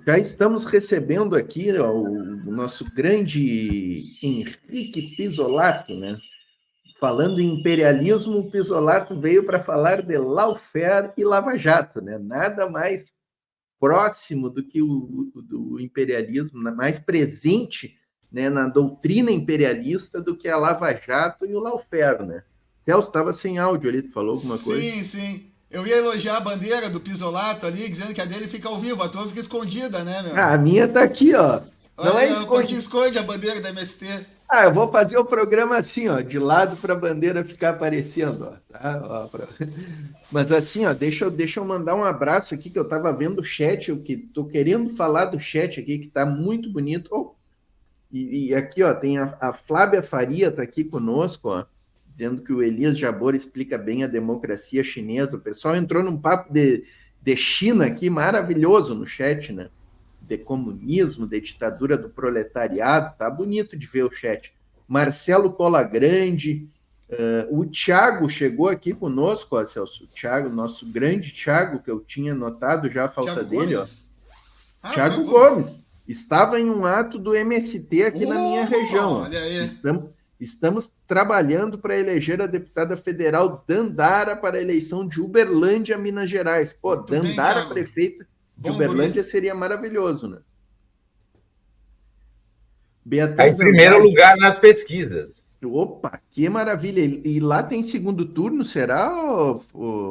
Já estamos recebendo aqui ó, o nosso grande Henrique Pisolato, né? Falando em imperialismo, o Pisolato veio para falar de lawfare e Lava-Jato, né? Nada mais próximo do que do imperialismo, mais presente, né, na doutrina imperialista do que a Lava-Jato e o lawfare, né? Celso, estava sem áudio ali, tu falou alguma coisa? Sim, sim. Eu ia elogiar a bandeira do Pisolato ali, dizendo que a dele fica ao vivo, a tua fica escondida, né, meu? Ah, a minha tá aqui, ó. Não Olha é aí, o Poti escondido. esconde a bandeira da MST. Ah, eu vou fazer o programa assim, ó, de lado para a bandeira ficar aparecendo, ó, tá? Ó, Mas assim, ó, deixa eu mandar um abraço aqui que eu estava vendo o chat, eu que tô querendo falar do chat aqui que tá muito bonito. Oh, e aqui, ó, tem a Flávia Faria tá aqui conosco, ó, dizendo que o Elias Jabor explica bem a democracia chinesa. O pessoal entrou num papo de China aqui maravilhoso no chat, né? De comunismo, de ditadura do proletariado, tá bonito de ver o chat. Marcelo Colagrande, o Thiago chegou aqui conosco, ó, Celso, o Thiago, nosso grande Thiago, que eu tinha notado já a falta Thiago dele, ó. Gomes? Ah, o Thiago Thiago Gomes. Gomes, estava em um ato do MST aqui na minha região, ó. Olha aí. Estamos trabalhando para eleger a deputada federal Dandara para a eleição de Uberlândia, Minas Gerais. Pô, Muito bem, Dandara Thiago. prefeita de Bom guri. Uberlândia seria maravilhoso, né? Está em Beatriz primeiro Andrade. lugar nas pesquisas. Opa, que maravilha. E lá tem segundo turno, será?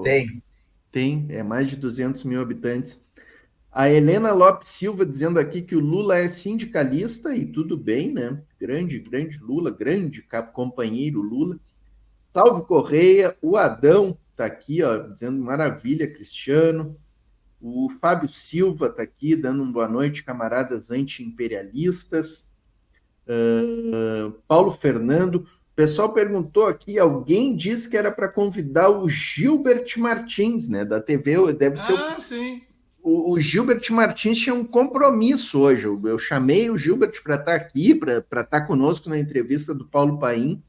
Tem. Tem, é mais de 200 mil habitantes. A Helena Lopes Silva dizendo aqui que o Lula é sindicalista e tudo bem, né? Grande, grande Lula, grande companheiro Lula. Salve Correia, o Adão está aqui, ó, dizendo maravilha, Cristiano. O Fábio Silva está aqui, dando uma boa noite, camaradas anti-imperialistas. Paulo Fernando. O pessoal perguntou aqui, alguém disse que era para convidar o Gilbert Martins, né, da TV, deve ser Ah, sim. o Gilbert Martins tinha um compromisso hoje. Eu chamei o Gilbert para estar aqui, para estar conosco na entrevista do Paulo Paim,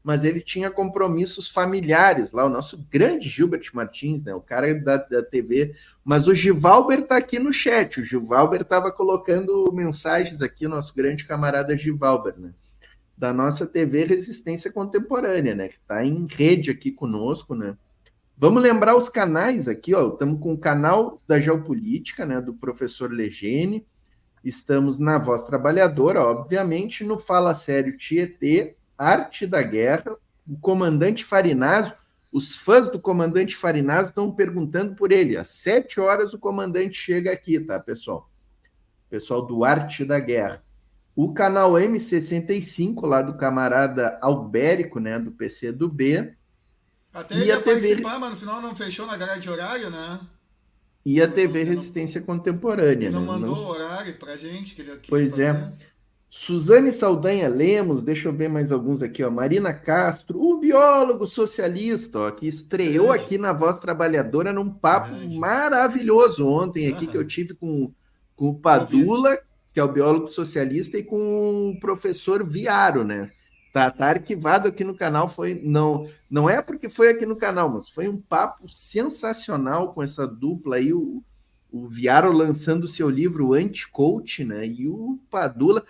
mas ele tinha compromissos familiares lá, o nosso grande Gilbert Martins, né, o cara da TV. Mas o Givalber está aqui no chat. O Givalber estava colocando mensagens aqui, o nosso grande camarada Givalber, né, da nossa TV Resistência Contemporânea, né, que está em rede aqui conosco, né. Vamos lembrar os canais aqui, ó. Estamos com o canal da Geopolítica, né, do professor Legene. Estamos na Voz Trabalhadora, obviamente, no Fala Sério Tietê, Arte da Guerra, o Comandante Farinazzo. Os fãs do Comandante Farinazzo estão perguntando por ele. Às 7 horas o comandante chega aqui, tá, pessoal? Pessoal do Arte da Guerra. O canal M65, lá do camarada Albérico, né, do PC do B. Até ele E a ia TV participar, mas no final não fechou na grade de horário, né? e a Não, TV ele, não, Resistência Contemporânea, ele não né? Não, mandou o horário pra gente que ele queria pois é. fazer. Suzane Saldanha Lemos, deixa eu ver mais alguns aqui, ó. Marina Castro, o biólogo socialista, ó, que estreou Grande, aqui na Voz Trabalhadora num papo grande. maravilhoso ontem aqui que eu Aham. tive com o Ouvi. Padula, que é o biólogo socialista, e com o professor Viaro, né? Tá arquivado aqui no canal, foi não é porque foi aqui no canal, mas foi um papo sensacional com essa dupla aí, o Viaro lançando seu livro Anti-Coach, né? E o Padula,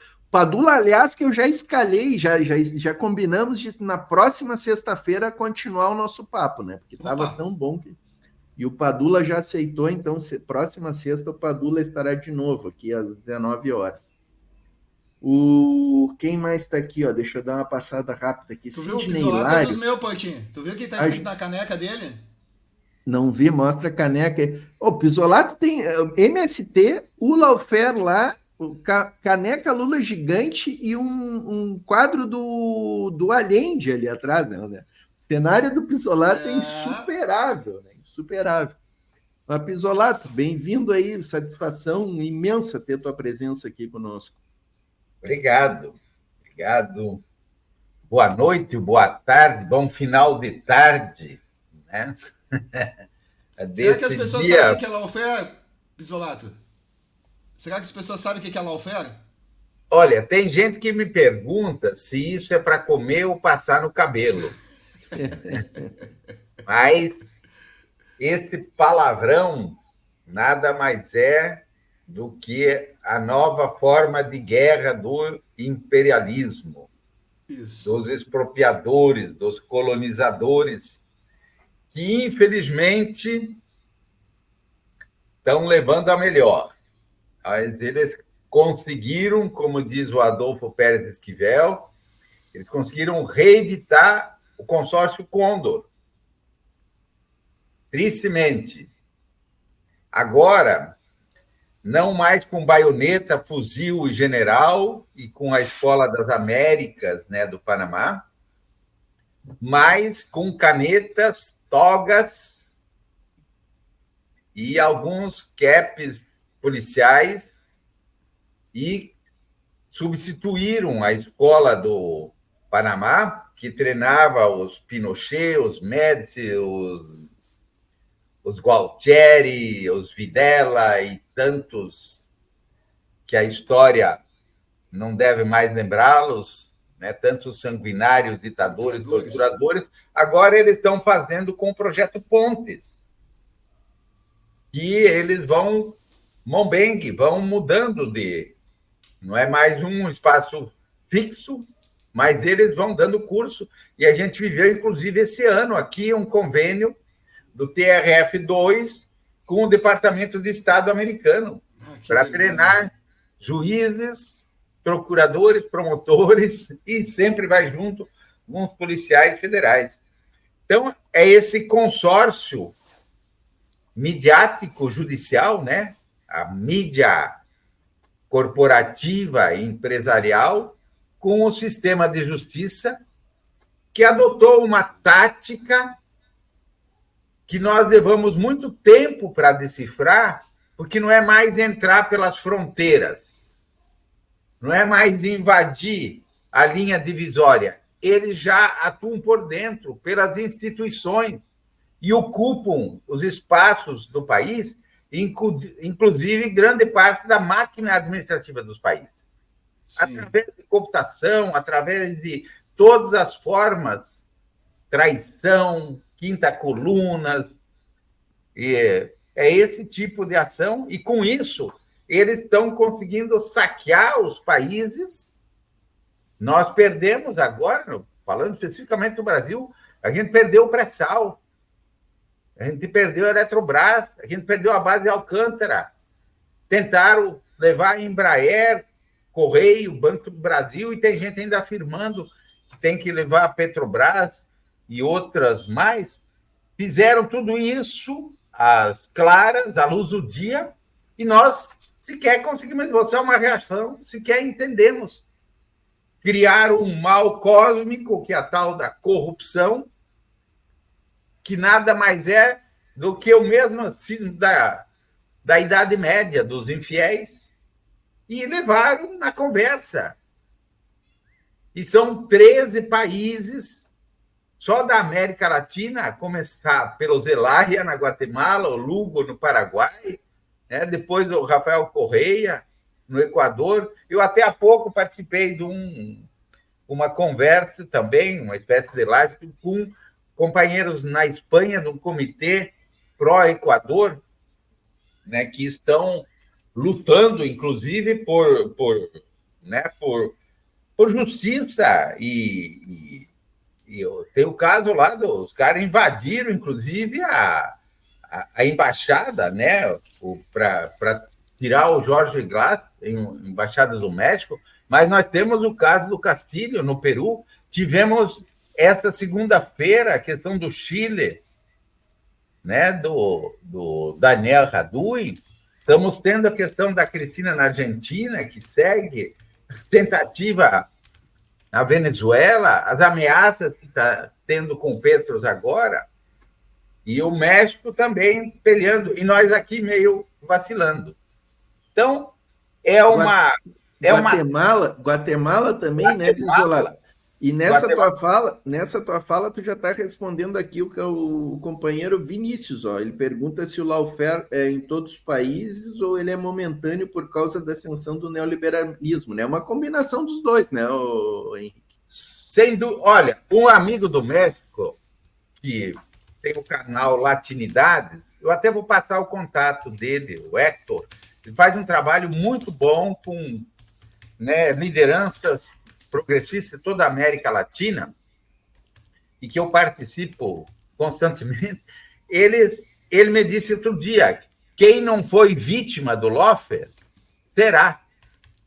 aliás, que eu já escalei, já combinamos de na próxima sexta-feira continuar o nosso papo, né? Porque estava Opa! tão bom que. E o Padula já aceitou, então, próxima sexta o Padula estará de novo aqui às 19 horas. Quem mais está aqui, ó? Deixa eu dar uma passada rápida aqui. Tu viu? O Sidney Pisolato é dos Hilário. meus, Potinho. Tu viu o que tá A, escrito na caneca dele? não vi, mostra a caneca aí. O Pisolato tem MST, o Lawfare lá, caneca Lula gigante e um quadro do Allende ali atrás, né? O cenário do Pisolato é É. insuperável, né? Insuperável. Mas, Pisolato, bem-vindo aí, satisfação imensa ter tua presença aqui conosco. Obrigado. Obrigado. Boa noite, boa tarde, bom final de tarde, né? Será que as Desse pessoas sabem o dia. que é lawfare, Pisolato? Será que as pessoas sabem o que é lawfare? Olha, tem gente que me pergunta se isso é para comer ou passar no cabelo. Mas esse palavrão nada mais é do que a nova forma de guerra do imperialismo, Isso. dos expropriadores, dos colonizadores, que, infelizmente, estão levando a melhor. Mas eles conseguiram, como diz o Adolfo Pérez Esquivel, eles conseguiram reeditar o consórcio Condor. Tristemente. Agora, não mais com baioneta, fuzil e general, e com a Escola das Américas, né, do Panamá, mas com canetas, togas e alguns caps policiais, e substituíram a Escola do Panamá, que treinava os Pinochet, os Médici, os Gualtieri, os Videla e tantos que a história não deve mais lembrá-los, né? Tantos sanguinários, ditadores, torturadores. Agora eles estão fazendo com o Projeto Pontes, que eles vão vão mudando de... Não é mais um espaço fixo, mas eles vão dando curso. E a gente viveu, inclusive, esse ano aqui, um convênio do TRF2 com o Departamento de Estado americano para treinar juízes, procuradores, promotores, e sempre vai junto com os policiais federais. Então, é esse consórcio midiático judicial, né? A mídia corporativa e empresarial, com o sistema de justiça, que adotou uma tática que nós levamos muito tempo para decifrar, porque não é mais entrar pelas fronteiras, não é mais invadir a linha divisória. Eles já atuam por dentro, pelas instituições, e ocupam os espaços do país, inclusive grande parte da máquina administrativa dos países. Sim. Através de computação, através de todas as formas, traição, quinta colunas, é esse tipo de ação, e com isso eles estão conseguindo saquear os países. Nós perdemos agora, falando especificamente do Brasil, a gente perdeu o pré-sal, a gente perdeu a Eletrobras, a gente perdeu a base de Alcântara. Tentaram levar a Embraer, Correio, Banco do Brasil, e tem gente ainda afirmando que tem que levar a Petrobras e outras mais. Fizeram tudo isso às claras, à luz do dia, e nós sequer conseguimos esboçar uma reação, sequer entendemos. Criaram um mal cósmico, que é a tal da corrupção, que nada mais é do que o mesmo da Idade Média, dos infiéis, e levaram na conversa. E são 13 países, só da América Latina, a começar pelo Zelaya, na Guatemala, o Lugo, no Paraguai, né? Depois o Rafael Correia, no Equador. Eu até há pouco participei de uma conversa também, uma espécie de live, com companheiros na Espanha, do Comitê Pró-Equador, né, que estão lutando, inclusive, por justiça. E tem o caso lá dos caras invadiram, inclusive, a embaixada, né, para tirar o Jorge Glass, embaixada do México, mas nós temos o caso do Castilho, no Peru. Tivemos essa segunda-feira a questão do Chile, né, do Daniel Radui. Estamos tendo a questão da Cristina na Argentina, que segue tentativa na Venezuela, as ameaças que está tendo com o Petros agora, e o México também peleando, e nós aqui meio vacilando. Então, Guatemala também, né, Pisola? E nessa tua fala, tu já está respondendo aqui o companheiro Vinícius, ó. Ele pergunta se o lawfare é em todos os países ou ele é momentâneo por causa da ascensão do neoliberalismo, né? Uma combinação dos dois, né, Henrique? Olha, um amigo do México, que tem o canal Latinidades, eu até vou passar o contato dele, o Hector. Ele faz um trabalho muito bom com, né, lideranças progressistas de toda a América Latina, e que eu participo constantemente. Ele me disse outro dia, quem não foi vítima do lawfare, será.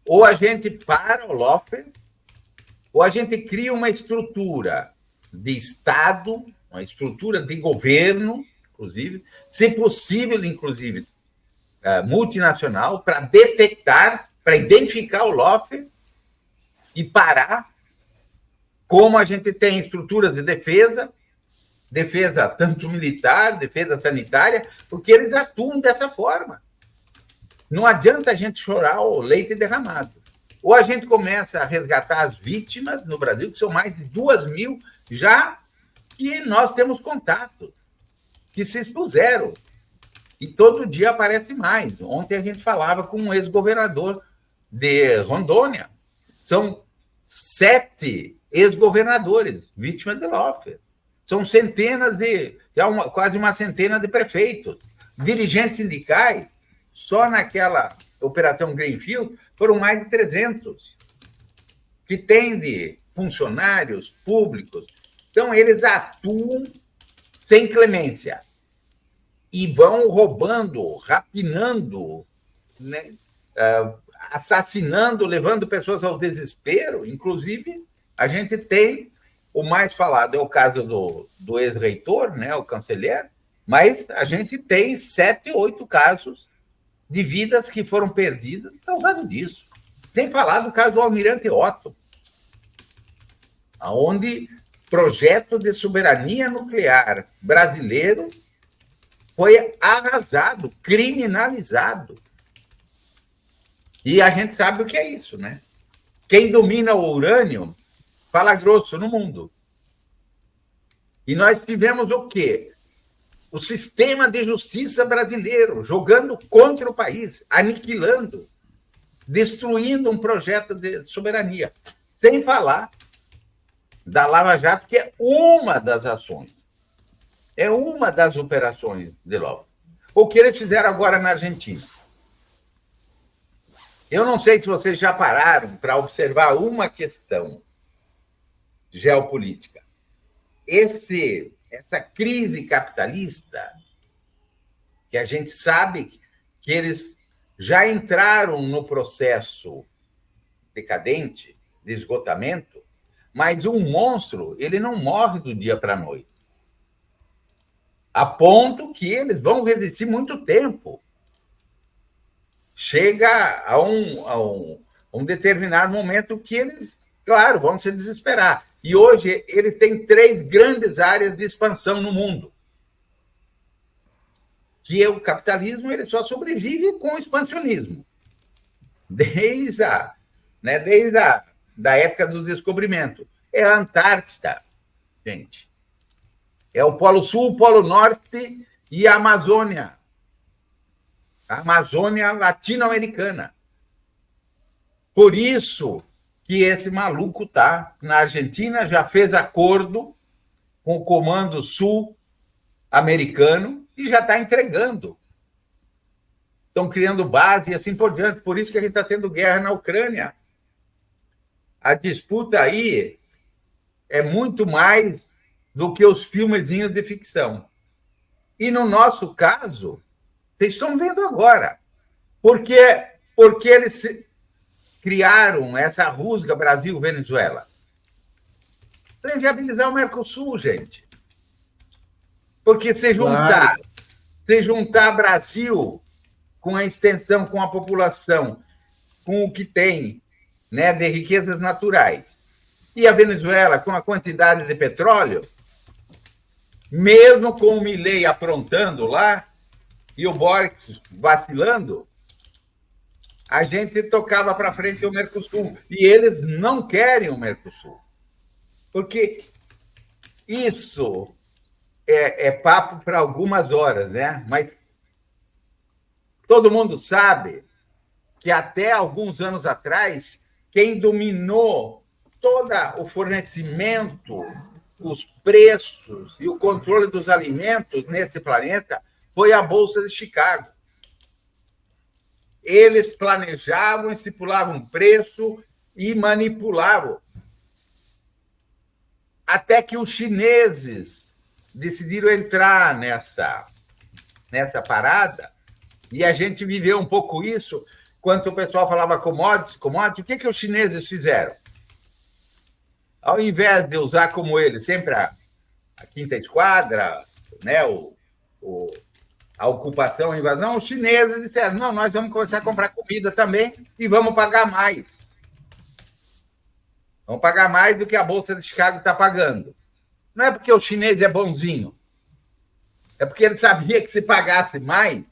Ou a gente para o lawfare, ou a gente cria uma estrutura de Estado, uma estrutura de governo, inclusive, se possível, inclusive, multinacional, para detectar, para identificar o lawfare e parar, como a gente tem estruturas de defesa tanto militar, defesa sanitária, porque eles atuam dessa forma. Não adianta a gente chorar o leite derramado. Ou a gente começa a resgatar as vítimas no Brasil, que são mais de 2.000 já, que nós temos contato, que se expuseram. E todo dia aparece mais. Ontem a gente falava com um ex-governador de Rondônia. São 7 ex-governadores vítimas de lawfare. São centenas quase uma centena de prefeitos, dirigentes sindicais. Só naquela Operação Greenfield foram mais de 300, que tem de funcionários públicos. Então, eles atuam sem clemência e vão roubando, rapinando, né, assassinando, levando pessoas ao desespero. Inclusive, a gente tem o mais falado, é o caso do ex-reitor, né, o canceler, mas a gente tem 7, 8 casos de vidas que foram perdidas causado disso. Sem falar do caso do Almirante Otto, onde projeto de soberania nuclear brasileiro foi arrasado, criminalizado. E a gente sabe o que é isso, né? Quem domina o urânio fala grosso no mundo. E nós tivemos o quê? O sistema de justiça brasileiro jogando contra o país, aniquilando, destruindo um projeto de soberania. Sem falar da Lava Jato, que é uma das ações, é uma das operações de lawfare. O que eles fizeram agora na Argentina. Eu não sei se vocês já pararam para observar uma questão geopolítica. Essa crise capitalista, que a gente sabe que eles já entraram no processo decadente, de esgotamento, mas um monstro, ele não morre do dia para a noite. A ponto que eles vão resistir muito tempo. Chega a um determinado momento que eles, claro, vão se desesperar. E hoje eles têm 3 grandes áreas de expansão no mundo. Que o capitalismo ele só sobrevive com o expansionismo. Desde a da época dos descobrimentos. É a Antártida, gente. É o Polo Sul, o Polo Norte e a Amazônia. A Amazônia latino-americana. Por isso que esse maluco está na Argentina, já fez acordo com o Comando Sul-americano e já está entregando. Estão criando base e assim por diante. Por isso que a gente está tendo guerra na Ucrânia. A disputa aí é muito mais do que os filmezinhos de ficção. E no nosso caso, vocês estão vendo agora. Porque eles criaram essa rusga Brasil-Venezuela? Para inviabilizar o Mercosul, gente. Porque se juntar Brasil com a extensão, com a população, com o que tem, né, de riquezas naturais, e a Venezuela com a quantidade de petróleo, mesmo com o Milei aprontando lá e o Boric vacilando, a gente tocava para frente o Mercosul. E eles não querem o Mercosul. Porque isso é papo para algumas horas, né? Mas todo mundo sabe que até alguns anos atrás, quem dominou todo o fornecimento, os preços e o controle dos alimentos nesse planeta foi a Bolsa de Chicago. eles planejavam, estipulavam preço e manipulavam. Até que os chineses decidiram entrar nessa parada, e a gente viveu um pouco isso, quando o pessoal falava commodities, o que os chineses fizeram? Ao invés de usar como eles, sempre a quinta esquadra, né, a ocupação, a invasão, os chineses disseram, não, nós vamos começar a comprar comida também e vamos pagar mais. Vamos pagar mais do que a Bolsa de Chicago está pagando. Não é porque o chinês é bonzinho, é porque ele sabia que se pagasse mais,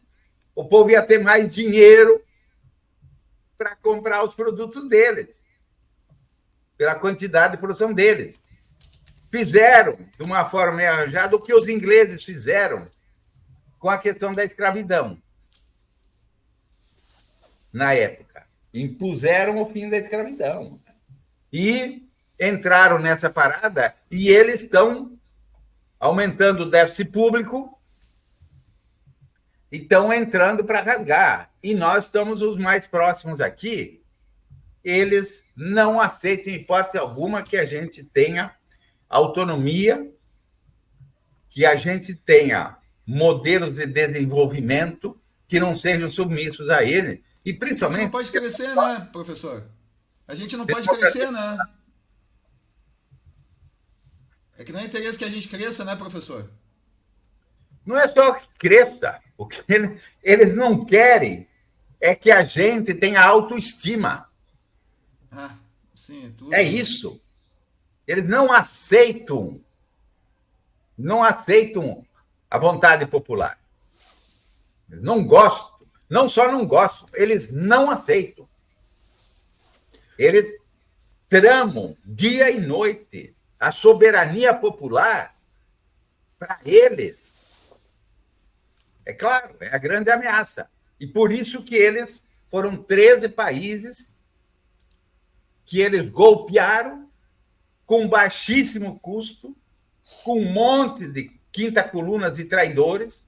o povo ia ter mais dinheiro para comprar os produtos deles, pela quantidade de produção deles. Fizeram, de uma forma meio arranjada, o que os ingleses fizeram com a questão da escravidão. Na época, impuseram o fim da escravidão. E entraram nessa parada e eles estão aumentando o déficit público e estão entrando para rasgar. E nós estamos os mais próximos aqui. Eles não aceitam, em hipótese alguma, que a gente tenha autonomia, que a gente tenha modelos de desenvolvimento que não sejam submissos a ele. E principalmente... A gente não pode crescer, né, professor? A gente não pode crescer, né? É que não é interesse que a gente cresça, né, professor? Não é só que cresça. O que eles não querem é que a gente tenha autoestima. Ah, sim, tudo. É isso. Eles não aceitam a vontade popular. Eles não gostam. Não só não gostam, eles não aceitam. Eles tramam dia e noite a soberania popular para eles. É claro, é a grande ameaça. E por isso que eles foram 13 países que eles golpearam com baixíssimo custo, com um monte de quinta colunas de traidores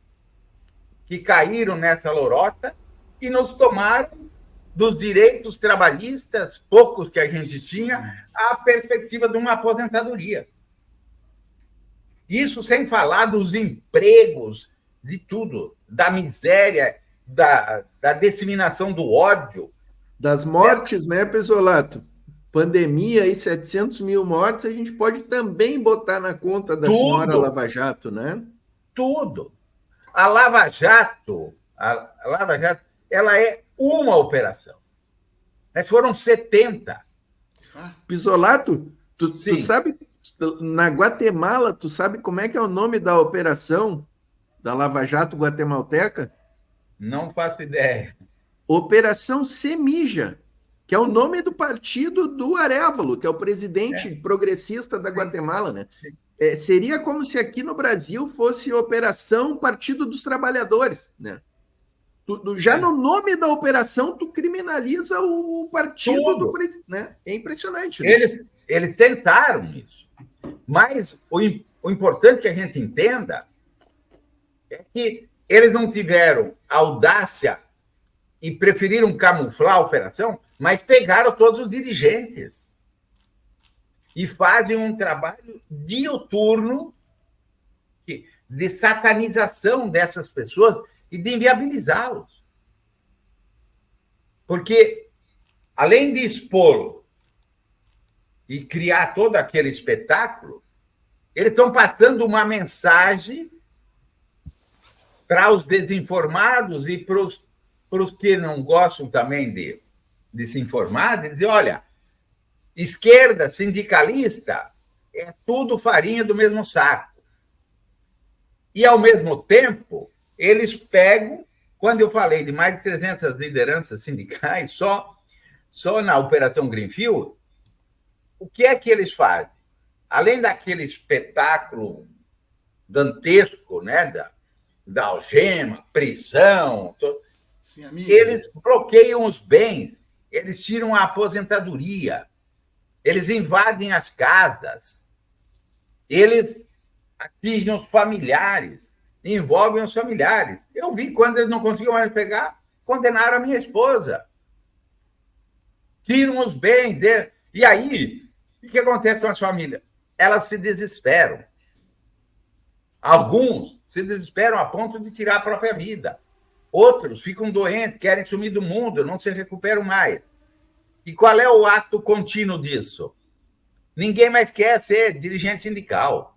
que caíram nessa lorota e nos tomaram dos direitos trabalhistas, poucos que a gente tinha, a perspectiva de uma aposentadoria. Isso sem falar dos empregos, de tudo, da miséria, da disseminação do ódio. Das mortes, né, Pesolato? Pandemia e 700 mil mortes, a gente pode também botar na conta da senhora Lava Jato, né? Tudo. A Lava Jato, ela é uma operação. Mas foram 70. Pisolato, tu sabe, na Guatemala, tu sabe como é que é o nome da operação da Lava Jato guatemalteca? Não faço ideia. Operação Semija, que é o nome do partido do Arévalo, que é o presidente progressista da Guatemala, né? Seria como se aqui no Brasil fosse Operação Partido dos Trabalhadores, né? Já no nome da operação, tu criminaliza o partido do presidente, né? É impressionante. Né? Eles tentaram isso. Mas o importante que a gente entenda é que eles não tiveram audácia e preferiram camuflar a operação, mas pegaram todos os dirigentes e fazem um trabalho diuturno de satanização dessas pessoas e de inviabilizá-los. Porque, além de expô-lo e criar todo aquele espetáculo, eles estão passando uma mensagem para os desinformados e para os que não gostam também de se informar, de dizer, olha, esquerda, sindicalista, é tudo farinha do mesmo saco. E, ao mesmo tempo, eles pegam, quando eu falei de mais de 300 lideranças sindicais, só na Operação Greenfield, o que é que eles fazem? Além daquele espetáculo dantesco, né, da algema, prisão, Sim, eles bloqueiam os bens, eles tiram a aposentadoria, eles invadem as casas, eles atingem os familiares, envolvem os familiares. Eu vi quando eles não conseguiam mais pegar, condenaram a minha esposa. Tiram os bens dele. E aí, o que acontece com as famílias? Elas se desesperam. Alguns se desesperam a ponto de tirar a própria vida. Outros ficam doentes, querem sumir do mundo, não se recuperam mais. E qual é o ato contínuo disso? Ninguém mais quer ser dirigente sindical.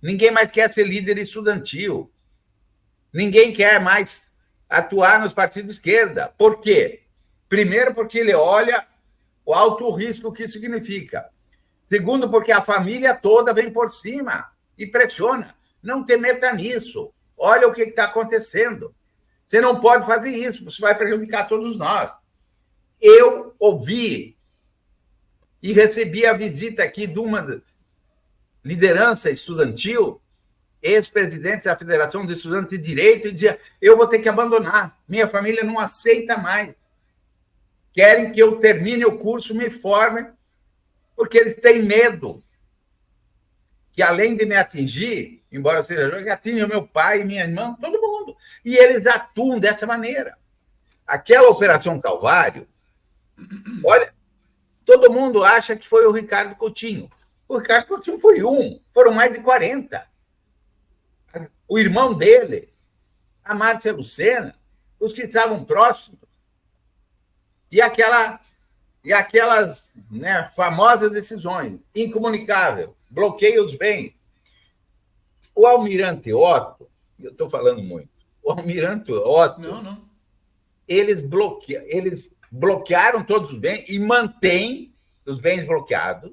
Ninguém mais quer ser líder estudantil. Ninguém quer mais atuar nos partidos de esquerda. Por quê? Primeiro, porque ele olha o alto risco que isso significa. Segundo, porque a família toda vem por cima e pressiona. Não te meta nisso. Olha o que está acontecendo. Você não pode fazer isso, você vai prejudicar todos nós. Eu ouvi e recebi a visita aqui de uma liderança estudantil, ex-presidente da Federação de Estudantes de Direito, e dizia, eu vou ter que abandonar, minha família não aceita mais. Querem que eu termine o curso, me forme, porque eles têm medo que, além de me atingir, embora eu seja jovem, atinja meu pai, minha irmã, todo mundo. E eles atuam dessa maneira. Aquela Operação Calvário, olha, todo mundo acha que foi o Ricardo Coutinho. O Ricardo Coutinho foi um, foram mais de 40. O irmão dele, a Márcia Lucena, os que estavam próximos. E aquelas famosas decisões, incomunicável, bloqueia os bens. O Almirante Otto, eu estou falando muito, o Almirante Otto, eles bloquearam todos os bens e mantêm os bens bloqueados,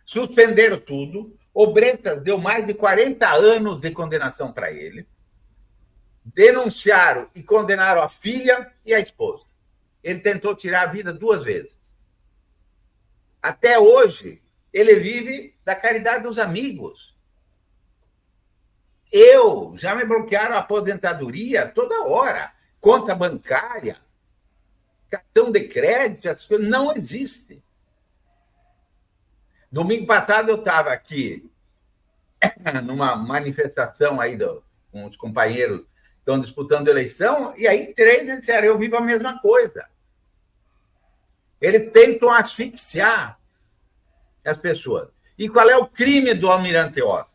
suspenderam tudo. O Bretas deu mais de 40 anos de condenação para ele, denunciaram e condenaram a filha e a esposa. Ele tentou tirar a vida 2 vezes. Até hoje, ele vive da caridade dos amigos. Já me bloquearam a aposentadoria toda hora. Conta bancária, cartão de crédito, essas coisas não existem. Domingo passado eu estava aqui numa manifestação aí com os companheiros que estão disputando eleição, e aí 3 disseram, eu vivo a mesma coisa. Eles tentam asfixiar as pessoas. E qual é o crime do Almirante Otto?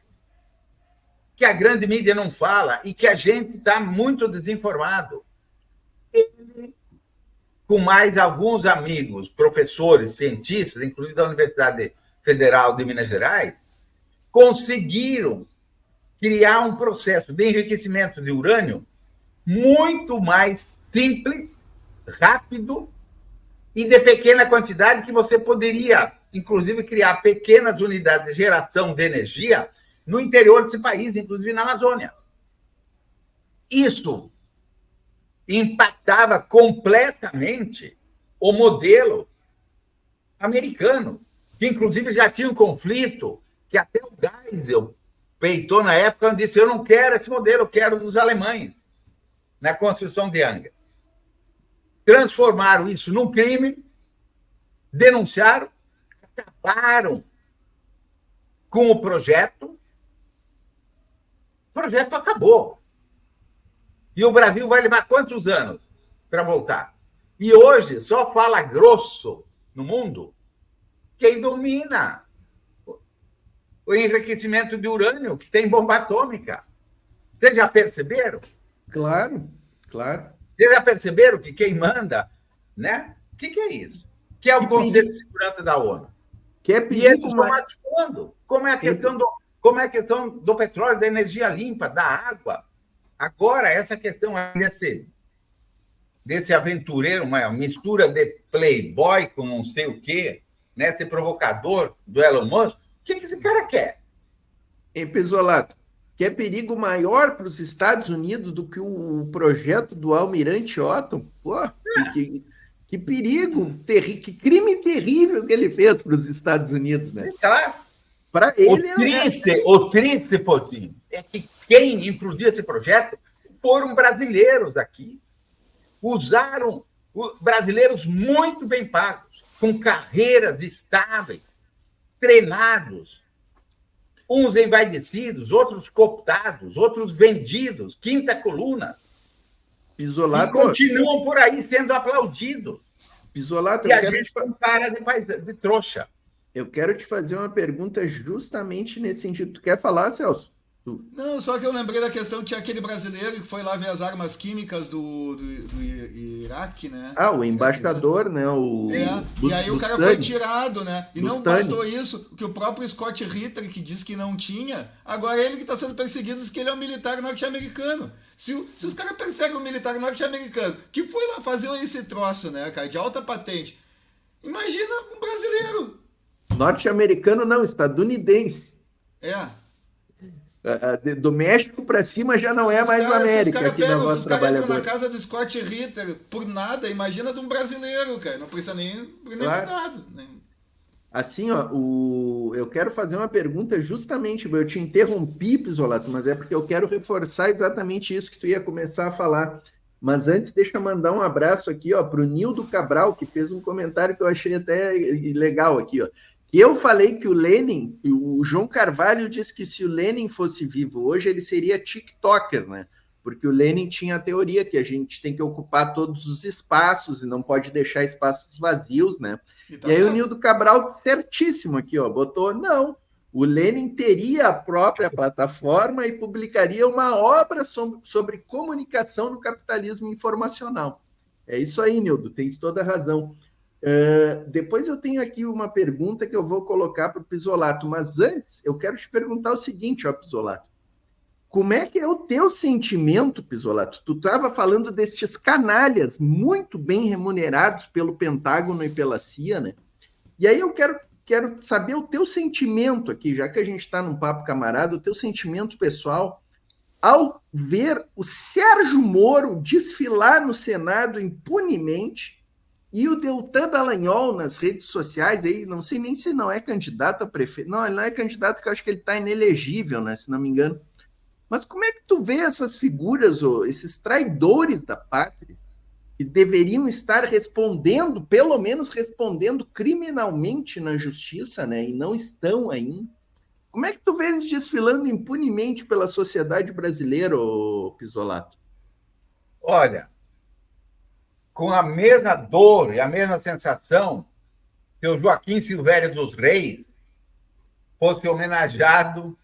Que a grande mídia não fala e que a gente está muito desinformado. Ele, com mais alguns amigos, professores, cientistas, inclusive da Universidade Federal de Minas Gerais, conseguiram criar um processo de enriquecimento de urânio muito mais simples, rápido e de pequena quantidade, que você poderia, inclusive, criar pequenas unidades de geração de energia no interior desse país, inclusive na Amazônia. Isso impactava completamente o modelo americano, que, inclusive, já tinha um conflito, que até o Geisel peitou na época, e disse, eu não quero esse modelo, eu quero dos alemães, na Constituição de Angra. Transformaram isso num crime, denunciaram, acabaram com o projeto acabou. E o Brasil vai levar quantos anos para voltar? E hoje só fala grosso no mundo quem domina o enriquecimento de urânio, que tem bomba atômica. Vocês já perceberam? Claro, claro. Vocês já perceberam que quem manda, né? O que é isso? Que é o Conselho de Segurança da ONU. Que é e eles estão atuando. Como é a questão do petróleo, da energia limpa, da água. Agora, essa questão desse aventureiro, uma mistura de playboy com não sei o quê, né? Esse provocador do Elon Musk, o que esse cara quer? Pisolato, que é perigo maior para os Estados Unidos do que o projeto do Almirante Otto? Pô, que perigo, que crime terrível que ele fez para os Estados Unidos, né? Claro. Para ele o triste, Poutinho, é que quem introduziu esse projeto foram brasileiros aqui. Usaram brasileiros muito bem pagos, com carreiras estáveis, treinados, uns envaidecidos, outros cooptados, outros vendidos, quinta coluna. Pisolato, e continuam por aí sendo aplaudidos. Pisolato, E a gente é um cara de trouxa. Eu quero te fazer uma pergunta justamente nesse sentido. Tu quer falar, Celso? Não, só que eu lembrei da questão que tinha aquele brasileiro que foi lá ver as armas químicas do Iraque, né? O embaixador, né? E aí o cara foi tirado, né? E não Bustani. bastou isso, que o próprio Scott Ritter, que disse que não tinha, agora ele que está sendo perseguido, diz que ele é um militar norte-americano. Se os caras perseguem um militar norte-americano, que foi lá fazer esse troço, né, cara, de alta patente, imagina um brasileiro. Norte-americano não, estadunidense. Do México para cima já não é mais América aqui na voz trabalhadora. Se os caras entram na casa do Scott Ritter por nada, imagina de um brasileiro, cara. Não precisa nem cuidado. Assim, eu quero fazer uma pergunta justamente, eu te interrompi, Pisolato, mas é porque eu quero reforçar exatamente isso que tu ia começar a falar. Mas antes, deixa eu mandar um abraço aqui, para o Nildo Cabral, que fez um comentário que eu achei até legal aqui, que eu falei que o Lenin, o João Carvalho disse que se o Lenin fosse vivo hoje, ele seria TikToker, né? Porque o Lenin tinha a teoria que a gente tem que ocupar todos os espaços e não pode deixar espaços vazios, né? E aí o Nildo Cabral, certíssimo aqui, botou, não, o Lenin teria a própria plataforma e publicaria uma obra sobre comunicação no capitalismo informacional. É isso aí, Nildo, tens toda a razão. Depois eu tenho aqui uma pergunta que eu vou colocar para o Pisolato, mas antes eu quero te perguntar o seguinte, Pisolato. Como é que é o teu sentimento, Pisolato? Tu estava falando destes canalhas muito bem remunerados pelo Pentágono e pela CIA, né? E aí eu quero saber o teu sentimento aqui, já que a gente está num papo camarada, o teu sentimento pessoal ao ver o Sérgio Moro desfilar no Senado impunemente e o Deltan Dallagnol nas redes sociais, aí não sei nem se não é candidato a prefeito. Não, ele não é candidato porque eu acho que ele está inelegível, né? Se não me engano. Mas como é que tu vê essas figuras, esses traidores da pátria, que deveriam estar respondendo, pelo menos respondendo criminalmente na justiça, né? E não estão ainda. Como é que tu vê eles desfilando impunemente pela sociedade brasileira, Pisolato? Olha, com a mesma dor e a mesma sensação que o Joaquim Silvério dos Reis fosse homenageado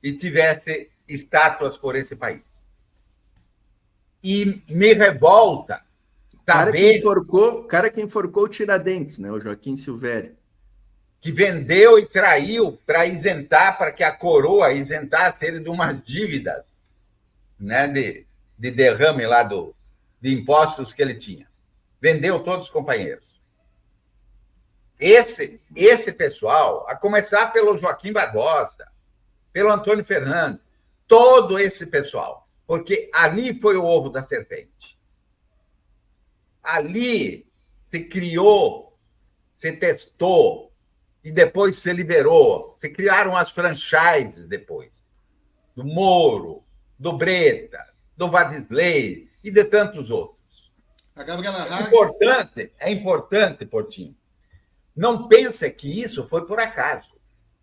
e tivesse estátuas por esse país. E me revolta saber... O cara que enforcou o Tiradentes, né? O Joaquim Silvério. Que vendeu e traiu para isentar, para que a coroa isentasse ele de umas dívidas, né, de derrame lá de impostos que ele tinha. Vendeu todos os companheiros. Esse pessoal, a começar pelo Joaquim Barbosa, pelo Antônio Fernandes, todo esse pessoal, porque ali foi o ovo da serpente. Ali se criou, se testou e depois se liberou. Se criaram as franchises depois, do Moro, do Breta, do Wadisley e de tantos outros. A Gabriela É importante, Portinho. Não pense que isso foi por acaso.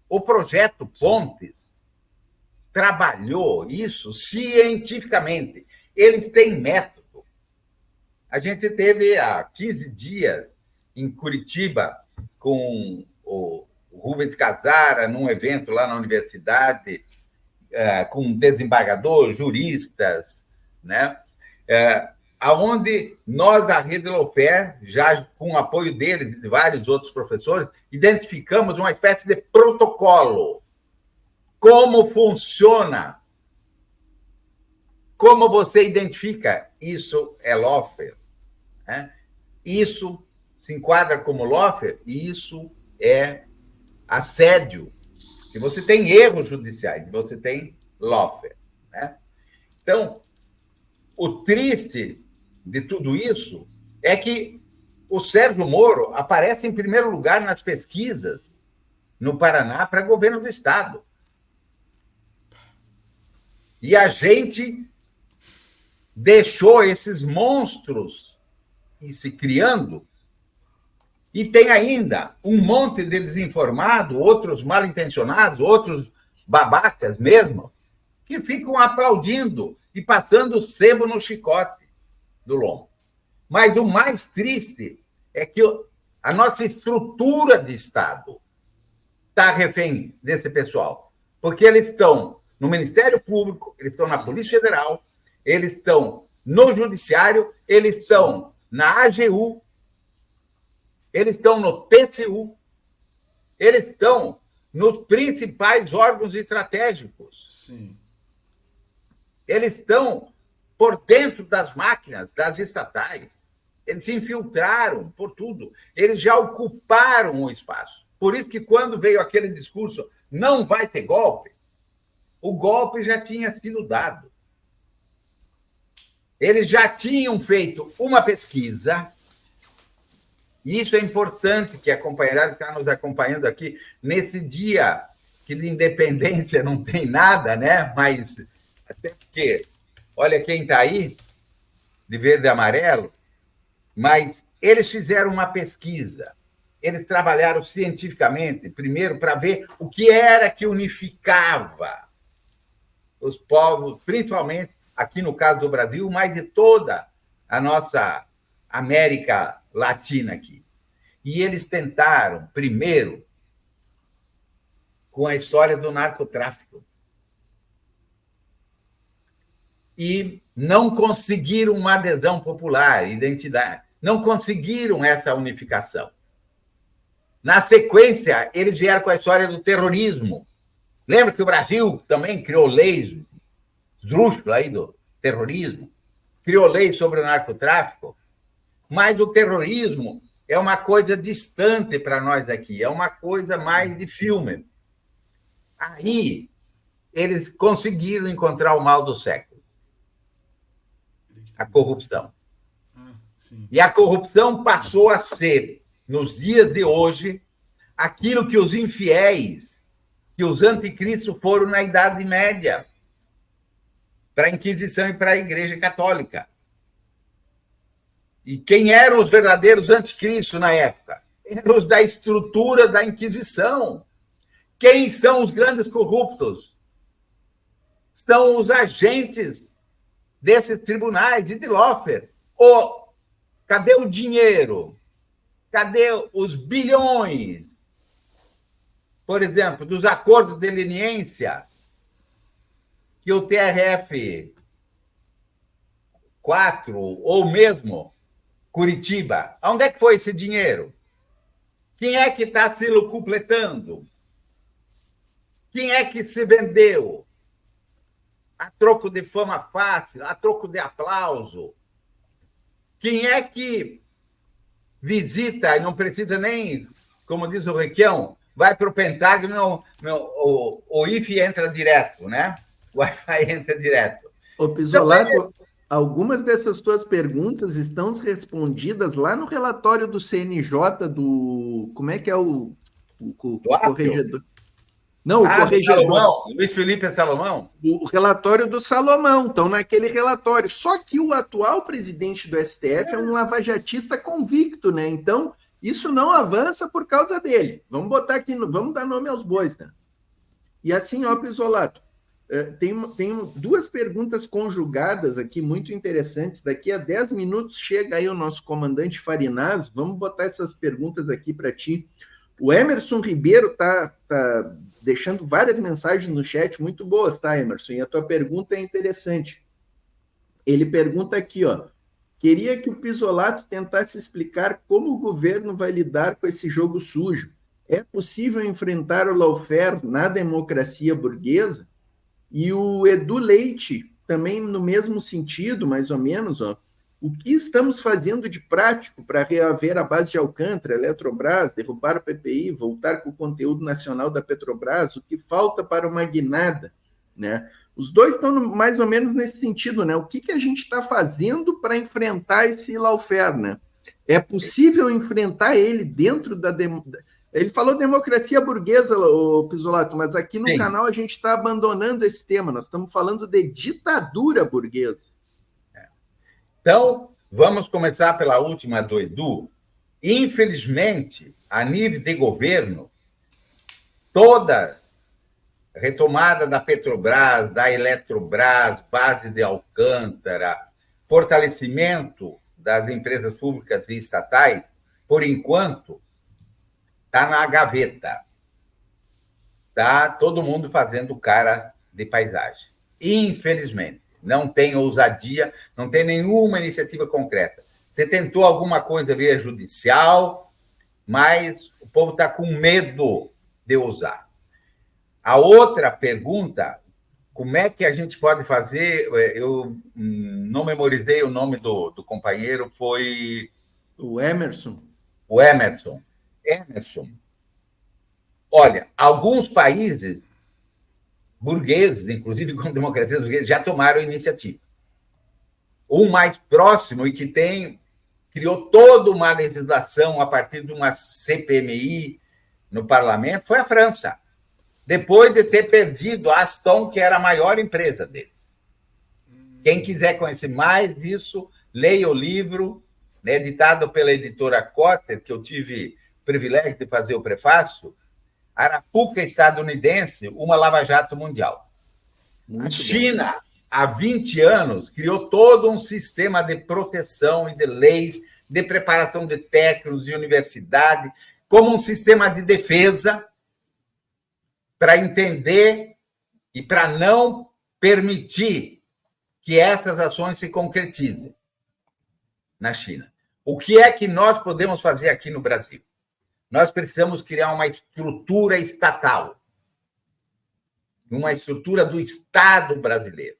O projeto Pontes trabalhou isso cientificamente. Eles têm método. A gente teve há 15 dias em Curitiba com o Rubens Casara num evento lá na universidade, com um desembargador, juristas, né? Aonde nós, da Rede Lawfare, já com o apoio deles e de vários outros professores, identificamos uma espécie de protocolo. Como funciona? Como você identifica? Isso é lawfare, né? Isso se enquadra como lawfare e isso é assédio. Que você tem erros judiciais, você tem lawfare, né? Então, o triste de tudo isso é que o Sérgio Moro aparece em primeiro lugar nas pesquisas no Paraná para governo do Estado. E a gente deixou esses monstros ir se criando e tem ainda um monte de desinformado, outros mal intencionados, outros babacas mesmo, que ficam aplaudindo e passando sebo no chicote. do lombo. Mas o mais triste é que a nossa estrutura de Estado está refém desse pessoal, porque eles estão no Ministério Público, eles estão na Polícia Federal, eles estão no Judiciário, eles estão na AGU, eles estão no TCU, eles estão nos principais órgãos estratégicos. Sim. Eles estão por dentro das máquinas, das estatais. Eles se infiltraram por tudo. Eles já ocuparam o espaço. Por isso que quando veio aquele discurso, não vai ter golpe, o golpe já tinha sido dado. Eles já tinham feito uma pesquisa, e isso é importante que a companheirada que está nos acompanhando aqui, nesse dia que de independência não tem nada, né? Mas até porque, olha quem está aí, de verde e amarelo, mas eles fizeram uma pesquisa, eles trabalharam cientificamente, primeiro, para ver o que era que unificava os povos, principalmente aqui no caso do Brasil, mas de toda a nossa América Latina aqui. E eles tentaram, primeiro, com a história do narcotráfico. E não conseguiram uma adesão popular, identidade. Não conseguiram essa unificação. Na sequência, eles vieram com a história do terrorismo. Lembra que o Brasil também criou leis esdrúxulas aí do terrorismo, criou leis sobre o narcotráfico, mas o terrorismo é uma coisa distante para nós aqui, é uma coisa mais de filme. Aí, eles conseguiram encontrar o mal do século, a corrupção. E a corrupção passou a ser, nos dias de hoje, aquilo que os infiéis, que os anticristos foram na Idade Média, para a Inquisição e para a Igreja Católica. E quem eram os verdadeiros anticristos na época? Eram os da estrutura da Inquisição. Quem são os grandes corruptos? São os agentes desses tribunais de Lofer. Cadê o dinheiro? Cadê os bilhões? Por exemplo, dos acordos de leniência, que o TRF 4, ou mesmo Curitiba, onde é que foi esse dinheiro? Quem é que está se locupletando? Quem é que se vendeu? A troco de fama fácil, a troco de aplauso. Quem é que visita e não precisa nem, como diz o Requião, vai para o Pentágono, o IFE entra direto, né? O Wi-Fi entra direto. Ô, Pisolato, algumas dessas tuas perguntas estão respondidas lá no relatório do CNJ do... Como é que é o corregedor? Não, o corregedor. Salomão, Luiz Felipe Salomão? O relatório do Salomão, estão naquele relatório. Só que o atual presidente do STF é um lavajatista convicto, né? Então, isso não avança por causa dele. Vamos botar aqui, vamos dar nome aos bois, né? E assim, ó, Pisolato, tem duas perguntas conjugadas aqui muito interessantes. Daqui a 10 minutos chega aí o nosso comandante Farinaz. Vamos botar essas perguntas aqui para ti. O Emerson Ribeiro tá deixando várias mensagens no chat muito boas, tá, Emerson? E a tua pergunta é interessante. Ele pergunta aqui, ó. Queria que o Pisolato tentasse explicar como o governo vai lidar com esse jogo sujo. É possível enfrentar o lawfare na democracia burguesa? E o Edu Leite, também no mesmo sentido, mais ou menos, ó. O que estamos fazendo de prático para reaver a base de Alcântara, Eletrobras, derrubar o PPI, voltar com o conteúdo nacional da Petrobras? O que falta para uma guinada, né? Os dois estão mais ou menos nesse sentido, né? O que a gente está fazendo para enfrentar esse lawfare, né? É possível enfrentar ele dentro da... Ele falou democracia burguesa, o Pisolato, mas aqui no canal a gente está abandonando esse tema. Nós estamos falando de ditadura burguesa. Então, vamos começar pela última do Edu. Infelizmente, a nível de governo, toda retomada da Petrobras, da Eletrobras, base de Alcântara, fortalecimento das empresas públicas e estatais, por enquanto, está na gaveta. Está todo mundo fazendo cara de paisagem. Infelizmente, não tem ousadia, não tem nenhuma iniciativa concreta. Você tentou alguma coisa via judicial, mas o povo está com medo de usar. A outra pergunta, como é que a gente pode fazer? Eu não memorizei o nome do companheiro, foi... O Emerson. O Emerson. Emerson. Olha, alguns países burgueses, inclusive com democracias burguesas, já tomaram iniciativa. O mais próximo e que criou toda uma legislação a partir de uma CPMI no parlamento foi a França, depois de ter perdido a Aston, que era a maior empresa deles. Quem quiser conhecer mais disso, leia o livro, né, editado pela editora Cotter, que eu tive o privilégio de fazer o prefácio, Arapuca estadunidense, uma lava-jato mundial. Muito a China, há 20 anos, criou todo um sistema de proteção e de leis, de preparação de técnicos de universidade, como um sistema de defesa para entender e para não permitir que essas ações se concretizem na China. O que é que nós podemos fazer aqui no Brasil? Nós precisamos criar uma estrutura estatal, uma estrutura do Estado brasileiro,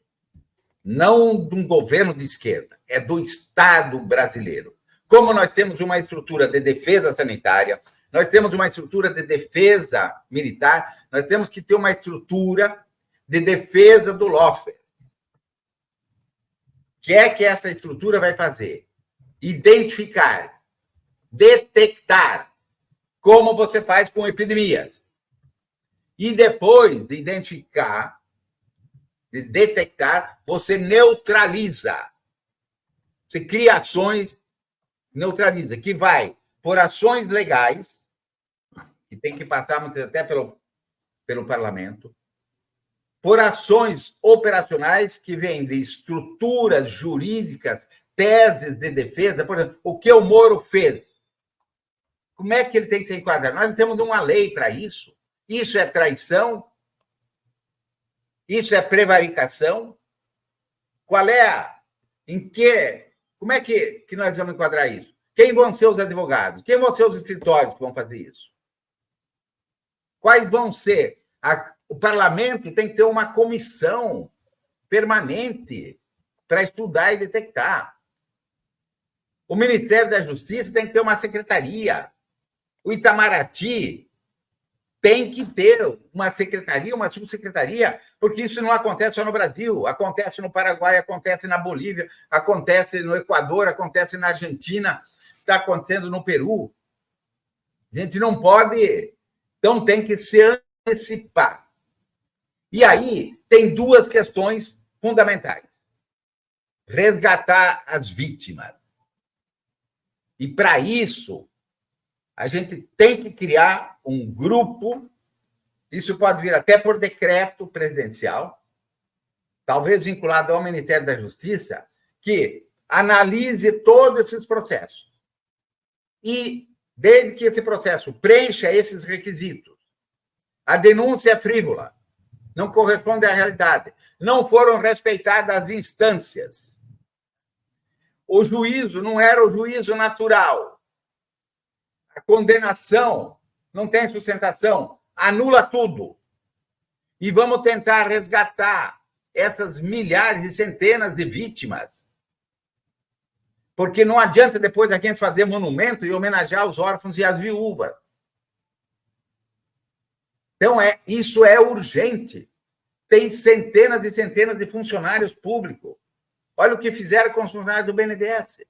não de um governo de esquerda, é do Estado brasileiro. Como nós temos uma estrutura de defesa sanitária, nós temos uma estrutura de defesa militar, nós temos que ter uma estrutura de defesa do lawfare. O que é que essa estrutura vai fazer? Identificar, detectar, como você faz com epidemias. E depois de identificar, de detectar, você neutraliza. Você cria ações, neutraliza, que vai por ações legais, que tem que passar muitas vezes até pelo parlamento, por ações operacionais que vêm de estruturas jurídicas, teses de defesa. Por exemplo, o que o Moro fez? Como é que ele tem que ser enquadrado? Nós não temos uma lei para isso. Isso é traição? Isso é prevaricação? Qual é como é que nós vamos enquadrar isso? Quem vão ser os advogados? Quem vão ser os escritórios que vão fazer isso? Quais vão ser? O parlamento tem que ter uma comissão permanente para estudar e detectar. O Ministério da Justiça tem que ter uma secretaria. O Itamaraty tem que ter uma secretaria, uma subsecretaria, porque isso não acontece só no Brasil, acontece no Paraguai, acontece na Bolívia, acontece no Equador, acontece na Argentina, está acontecendo no Peru. A gente não pode... Então, tem que se antecipar. E aí, tem duas questões fundamentais. Resgatar as vítimas. E, para isso, a gente tem que criar um grupo, isso pode vir até por decreto presidencial, talvez vinculado ao Ministério da Justiça, que analise todos esses processos. E, desde que esse processo preencha esses requisitos, a denúncia é frívola, não corresponde à realidade, não foram respeitadas as instâncias, o juízo não era o juízo natural, a condenação não tem sustentação, anula tudo. E vamos tentar resgatar essas milhares e centenas de vítimas. Porque não adianta depois a gente fazer monumento e homenagear os órfãos e as viúvas. Então, isso é urgente. Tem centenas e centenas de funcionários públicos. Olha o que fizeram com os funcionários do BNDES.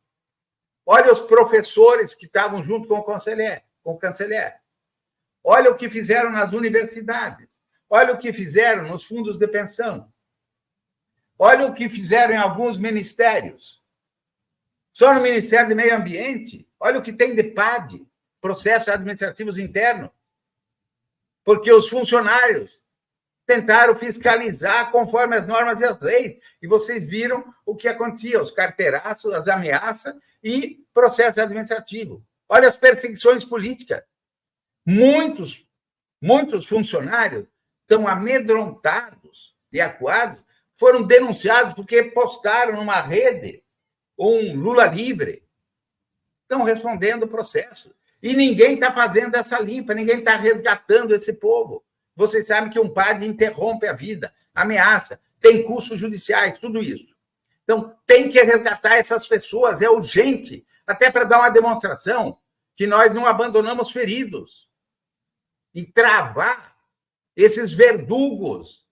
Olha os professores que estavam junto com o canceler. Olha o que fizeram nas universidades. Olha o que fizeram nos fundos de pensão. Olha o que fizeram em alguns ministérios. Só no Ministério do Meio Ambiente, olha o que tem de PAD, processos administrativos internos. Porque os funcionários tentaram fiscalizar conforme as normas e as leis. E vocês viram o que acontecia, os carteiraços, as ameaças e processo administrativo. Olha as perseguições políticas. Muitos funcionários estão amedrontados e acuados, foram denunciados porque postaram numa rede um Lula livre. Estão respondendo o processo. E ninguém está fazendo essa limpa, ninguém está resgatando esse povo. Vocês sabem que um padre interrompe a vida, ameaça, tem custos judiciais, tudo isso. Então, tem que resgatar essas pessoas, é urgente, até para dar uma demonstração que nós não abandonamos feridos e travar esses verdugos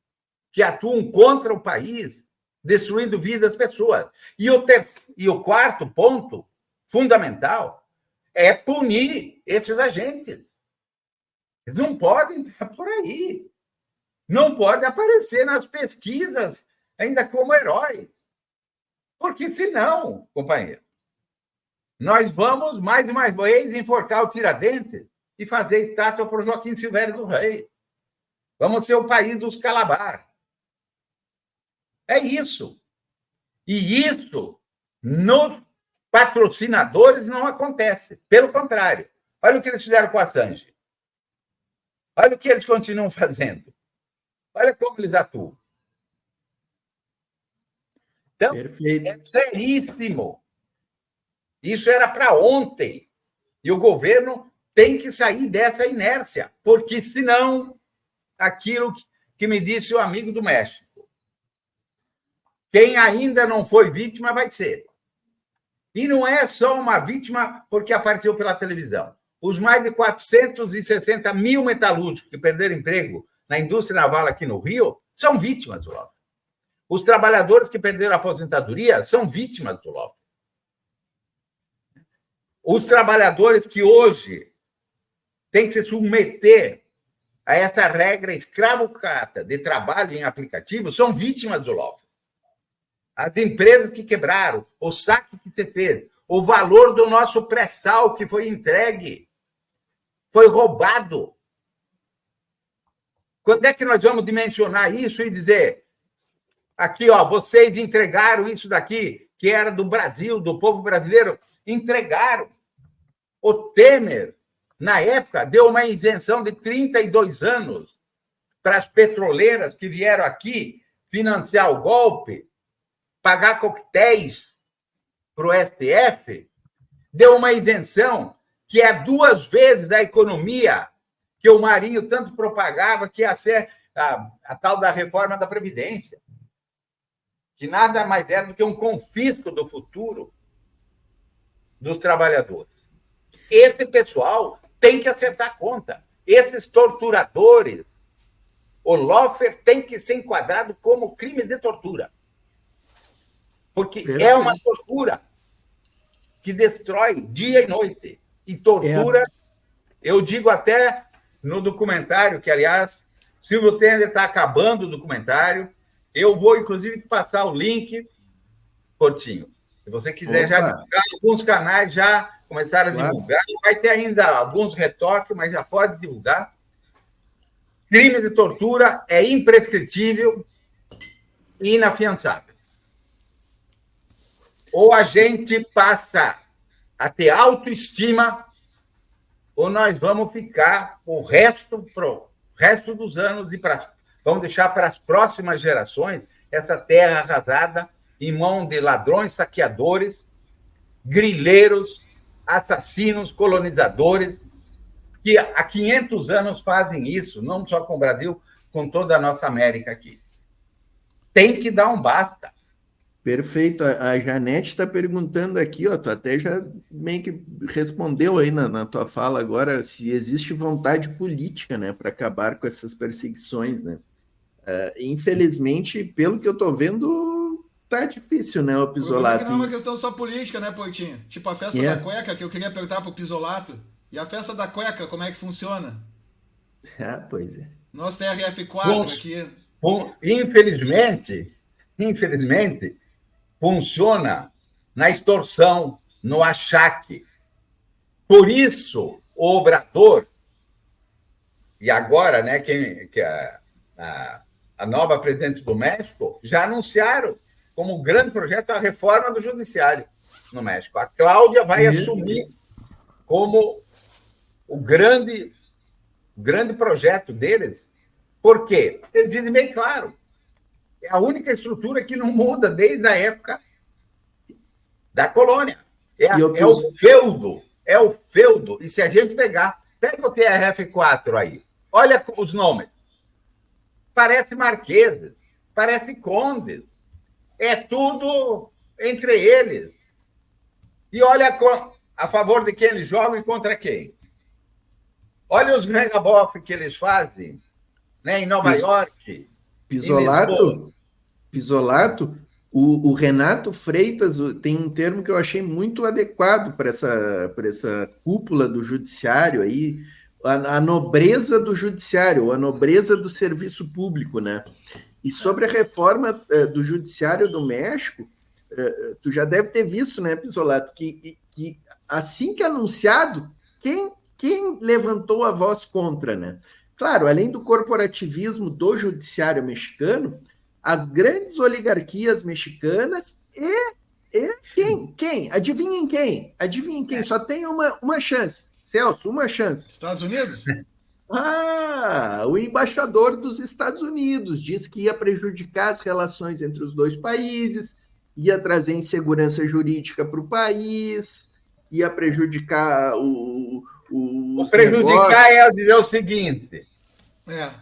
que atuam contra o país, destruindo vidas das pessoas. E o quarto ponto, fundamental, é punir esses agentes. Eles não podem estar por aí. Não podem aparecer nas pesquisas ainda como heróis. Porque, senão, companheiro, nós vamos, mais uma vez, enforcar o Tiradentes e fazer estátua para o Joaquim Silvério do Rei. Vamos ser o país dos Calabar. É isso. E isso, nos patrocinadores, não acontece. Pelo contrário. Olha o que eles fizeram com a Assange. Olha o que eles continuam fazendo. Olha como eles atuam. Então, Perfeito. é seríssimo. Isso era para ontem. E o governo tem que sair dessa inércia, porque, senão, aquilo que me disse o amigo do México, quem ainda não foi vítima vai ser. E não é só uma vítima porque apareceu pela televisão. Os mais de 460 mil metalúrgicos que perderam emprego na indústria naval aqui no Rio são vítimas do LOF. Os trabalhadores que perderam a aposentadoria são vítimas do LOF. Os trabalhadores que hoje têm que se submeter a essa regra escravocrata de trabalho em aplicativo são vítimas do LOF. As empresas que quebraram, o saque que você fez, o valor do nosso pré-sal que foi entregue, foi roubado. Quando é que nós vamos dimensionar isso e dizer, aqui, ó, vocês entregaram isso daqui, que era do Brasil, do povo brasileiro, entregaram. O Temer, na época, deu uma isenção de 32 anos para as petroleiras que vieram aqui financiar o golpe, pagar coquetéis para o STF, deu uma isenção que é 2 vezes da economia que o Marinho tanto propagava, que ia ser a tal da reforma da Previdência, que nada mais era do que um confisco do futuro dos trabalhadores. Esse pessoal tem que acertar a conta. Esses torturadores, o lawfare tem que ser enquadrado como crime de tortura. Porque é uma tortura que destrói dia e noite. E tortura, eu digo até no documentário, que, aliás, Silvio Tender está acabando o documentário. Eu vou, inclusive, passar o link, Portinho. Se você quiser já divulgar, alguns canais já começaram a divulgar. Vai ter ainda alguns retoques, mas já pode divulgar. Crime de tortura é imprescritível e inafiançável. Ou a gente passa a ter autoestima, ou nós vamos ficar o resto dos anos e vamos deixar para as próximas gerações essa terra arrasada em mão de ladrões, saqueadores, grileiros, assassinos, colonizadores, que há 500 anos fazem isso, não só com o Brasil, com toda a nossa América aqui. Tem que dar um basta. Perfeito. A Janete está perguntando aqui, ó, tu até já meio que respondeu aí na tua fala agora, se existe vontade política, né, para acabar com essas perseguições, né? Infelizmente, pelo que eu estou vendo, tá difícil, né, o Pisolato. Não é uma questão só política, né, Portinho? Tipo a festa da cueca, que eu queria perguntar pro Pisolato. E a festa da cueca, como é que funciona? Pois é. Nós TRF4 aqui. Infelizmente, funciona na extorsão, no achaque. Por isso, o Obrador, e agora, né, a nova presidente do México, já anunciaram como grande projeto a reforma do judiciário no México. A Cláudia vai assumir como o grande projeto deles. Por quê? Eles dizem bem claro, é a única estrutura que não muda desde a época da colônia. É o feudo. É o feudo. E se a gente pega o TRF4 aí, olha os nomes. Parece marqueses, parece condes. É tudo entre eles. E olha a favor de quem eles jogam e contra quem. Olha os megabof que eles fazem, né, em Nova York. Pisolato, o Renato Freitas tem um termo que eu achei muito adequado para essa cúpula do judiciário aí, a nobreza do judiciário, a nobreza do serviço público, né? E sobre a reforma do judiciário do México, tu já deve ter visto, né, Pisolato, que assim que anunciado, quem levantou a voz contra, né? Claro, além do corporativismo do judiciário mexicano, as grandes oligarquias mexicanas e quem? Adivinhem quem? Adivinhem quem? Só tem uma chance. Celso, uma chance. Estados Unidos? O embaixador dos Estados Unidos disse que ia prejudicar as relações entre os dois países, ia trazer insegurança jurídica para o país, ia prejudicar os prejudicar negócios. É dizer o seguinte,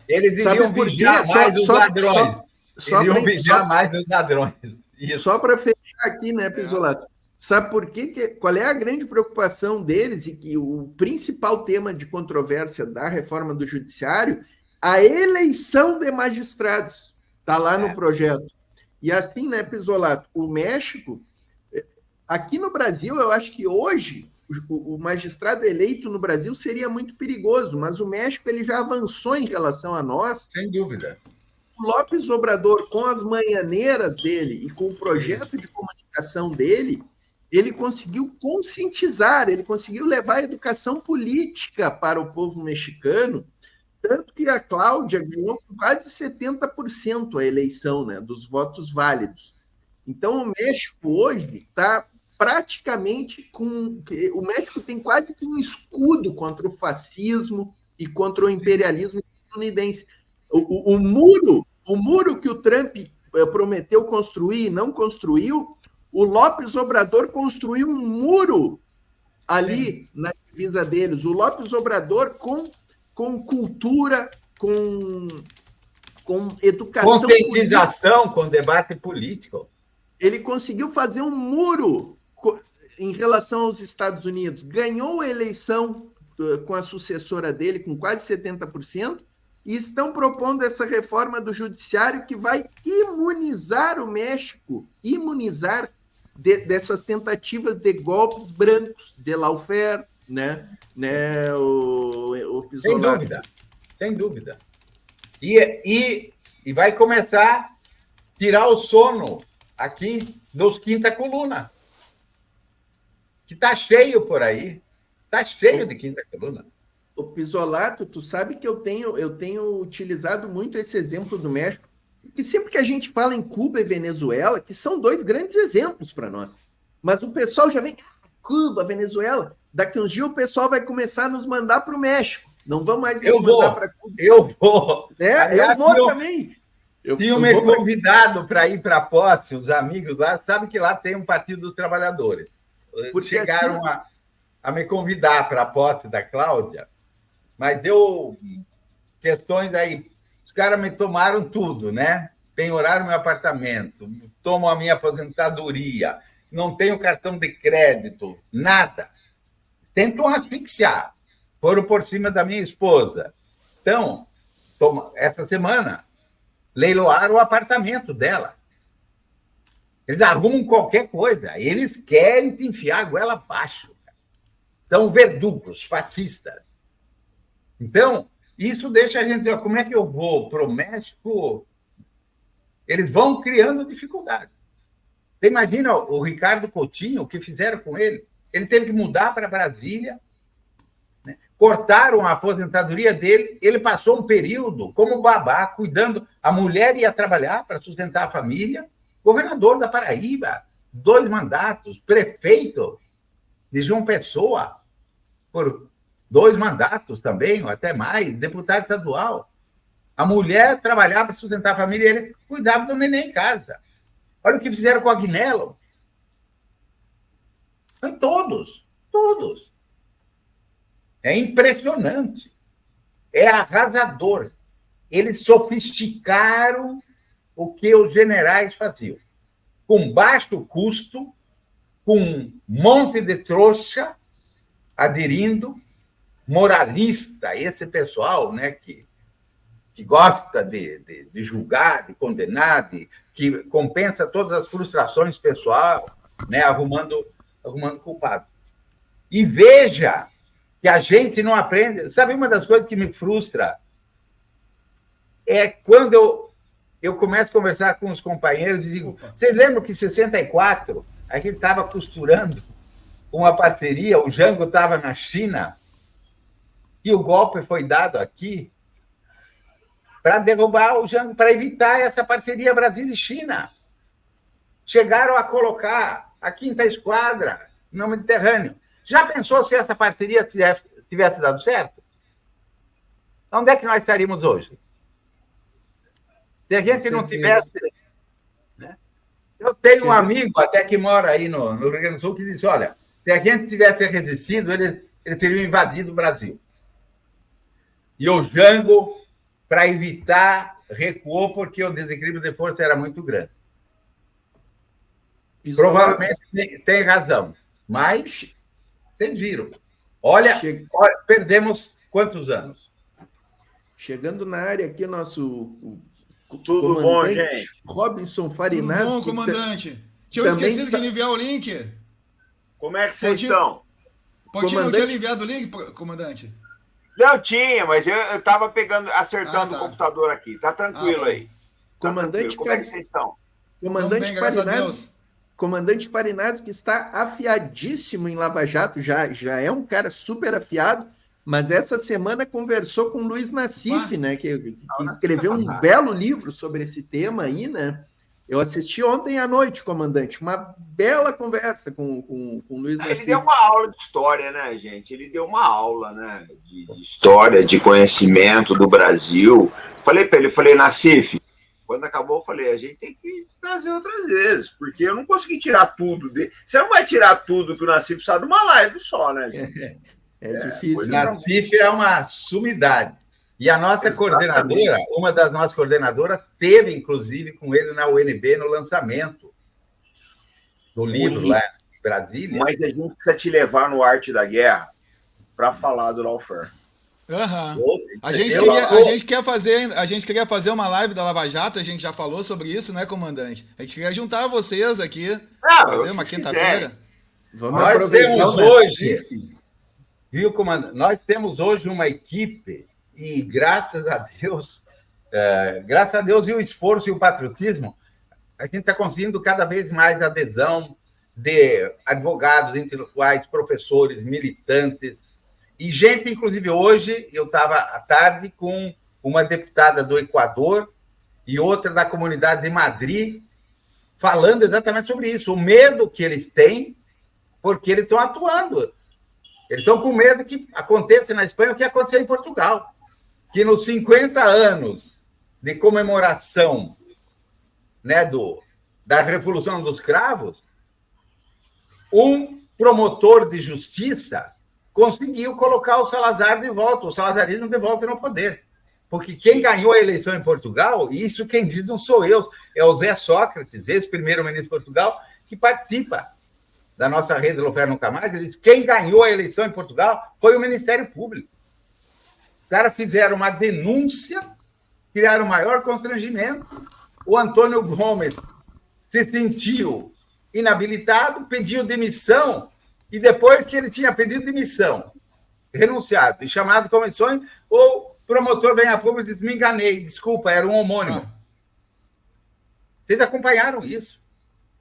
eles iriam vigiar mais os ladrões. Iriam vigiar mais os ladrões. Isso. Só para fechar aqui, né, Pisolato? Sabe por quê? Qual é a grande preocupação deles e que o principal tema de controvérsia da reforma do judiciário, a eleição de magistrados, está lá no projeto. E assim, né, Pisolato, o México, aqui no Brasil, eu acho que hoje o magistrado eleito no Brasil seria muito perigoso, mas o México ele já avançou em relação a nós. Sem dúvida. O López Obrador, com as manhaneiras dele e com o projeto de comunicação dele, ele conseguiu conscientizar, ele conseguiu levar a educação política para o povo mexicano, tanto que a Cláudia ganhou com quase 70% a eleição, né, dos votos válidos. Então, o México hoje está praticamente com... O México tem quase que um escudo contra o fascismo e contra o imperialismo estadunidense. O muro que o Trump prometeu construir e não construiu, o López Obrador construiu um muro ali na divisa deles. O López Obrador com cultura, com educação... Conscientização, política. Com debate político. Ele conseguiu fazer um muro em relação aos Estados Unidos. Ganhou a eleição com a sucessora dele, com quase 70%, e estão propondo essa reforma do judiciário que vai imunizar o México, dessas tentativas de golpes brancos, de lawfare, né? O Pisolato. Sem dúvida. E vai começar a tirar o sono aqui dos quinta coluna, que está cheio por aí, está cheio de quinta coluna. O Pisolato, tu sabe que eu tenho utilizado muito esse exemplo do México, porque sempre que a gente fala em Cuba e Venezuela, que são dois grandes exemplos para nós, mas o pessoal já vem, Cuba, Venezuela, daqui uns dias o pessoal vai começar a nos mandar para o México, não vão mais nos mandar para Cuba. Eu vou. Eu vou também. Tinham me convidado para ir para a posse, os amigos lá, sabe que lá tem um Partido dos Trabalhadores. Porque chegaram assim... a me convidar para a posse da Cláudia, mas questões aí, os caras me tomaram tudo, né? Penhoraram meu apartamento, tomam a minha aposentadoria, não tenho cartão de crédito, nada. Tentam asfixiar, foram por cima da minha esposa. Então, essa semana, leiloaram o apartamento dela. Eles arrumam qualquer coisa, eles querem te enfiar a goela abaixo. São verdugos, fascistas. Então, isso deixa a gente dizer, como é que eu vou para o México? Eles vão criando dificuldade. Você imagina o Ricardo Coutinho, o que fizeram com ele? Ele teve que mudar para Brasília, Cortaram a aposentadoria dele, ele passou um período como babá, cuidando, a mulher ia trabalhar para sustentar a família, governador da Paraíba, 2 mandatos, prefeito de João Pessoa, por 2 mandatos também, ou até mais, deputado estadual. A mulher trabalhava para sustentar a família e ele cuidava do neném em casa. Olha o que fizeram com o Agnello. Todos. É impressionante. É arrasador. Eles sofisticaram o que os generais faziam. Com baixo custo, com um monte de trouxa aderindo, moralista, esse pessoal, né, que gosta de julgar, de condenar, que compensa todas as frustrações pessoais, né, arrumando culpado. E veja que a gente não aprende. Sabe, uma das coisas que me frustra é quando eu começo a conversar com os companheiros e digo, vocês lembram que em 64 a gente estava costurando uma parceria, o Jango estava na China e o golpe foi dado aqui para derrubar o Jango, para evitar essa parceria Brasil e China. Chegaram a colocar a 5ª Esquadra no Mediterrâneo. Já pensou se essa parceria tivesse dado certo? Onde é que nós estaríamos hoje? Se a gente não tivesse... Né? Eu tenho um amigo até que mora aí no Rio Grande do Sul que disse, olha, se a gente tivesse resistido, eles teriam invadido o Brasil. E o Jango, para evitar, recuou porque o desequilíbrio de força era muito grande. Provavelmente tem razão, mas vocês viram. Olha, perdemos quantos anos? Chegando na área aqui, nosso tudo bom, gente? Robinson Farinazzi. Tudo bom, comandante? Tinha esquecido de enviar o link. Como é que vocês estão? Pontinho não tinha enviado o link, comandante? Não tinha, mas eu estava acertando o computador aqui. Tá tranquilo aí. Tá comandante, tranquilo. Como é que vocês estão? Comandante Farinazzi. Comandante Farinazzi, que está afiadíssimo em Lava Jato, já é um cara super afiado, mas essa semana conversou com o Luiz Nassif, né, que escreveu um belo livro sobre esse tema aí, né? Eu assisti ontem à noite, comandante, uma bela conversa com o Luiz Nassif. Ele deu uma aula de história, né, gente? Ele deu uma aula, né, de história, de conhecimento do Brasil. Falei para ele, Nassif, quando acabou, eu falei, a gente tem que trazer outras vezes, porque eu não consegui tirar tudo dele. Você não vai tirar tudo que o Nassif sabe de uma live só, né, gente? É difícil. O Nassif é uma sumidade. E a nossa coordenadora, uma das nossas coordenadoras, teve, inclusive, com ele na UNB no lançamento do livro lá em Brasília. Mas a gente precisa te levar no Arte da Guerra para falar do lawfare. A gente queria fazer uma live da Lava Jato, a gente já falou sobre isso, né, comandante? A gente queria juntar vocês aqui, fazer uma quinta-feira. Nós temos hoje, viu, comandante? Nós temos hoje uma equipe e graças a Deus e o esforço e o patriotismo, a gente está conseguindo cada vez mais adesão de advogados, intelectuais, professores, militantes. E gente, inclusive, hoje, eu estava à tarde com uma deputada do Equador e outra da Comunidade de Madrid, falando exatamente sobre isso, o medo que eles têm, porque eles estão atuando. Eles estão com medo que aconteça na Espanha o que aconteceu em Portugal, que nos 50 anos de comemoração, né, da Revolução dos Cravos, um promotor de justiça conseguiu colocar o Salazar de volta, o salazarismo de volta no poder. Porque quem ganhou a eleição em Portugal, e isso quem diz não sou eu, é o Zé Sócrates, ex-primeiro-ministro de Portugal, que participa da nossa rede Lawfare Nunca Mais. Ele diz que quem ganhou a eleição em Portugal foi o Ministério Público. Os caras fizeram uma denúncia, criaram o maior constrangimento. O Antônio Gomes se sentiu inabilitado, pediu demissão, e depois que ele tinha pedido demissão, renunciado e chamado comissões, o promotor vem a público e diz, me enganei, desculpa, era um homônimo. Vocês acompanharam isso.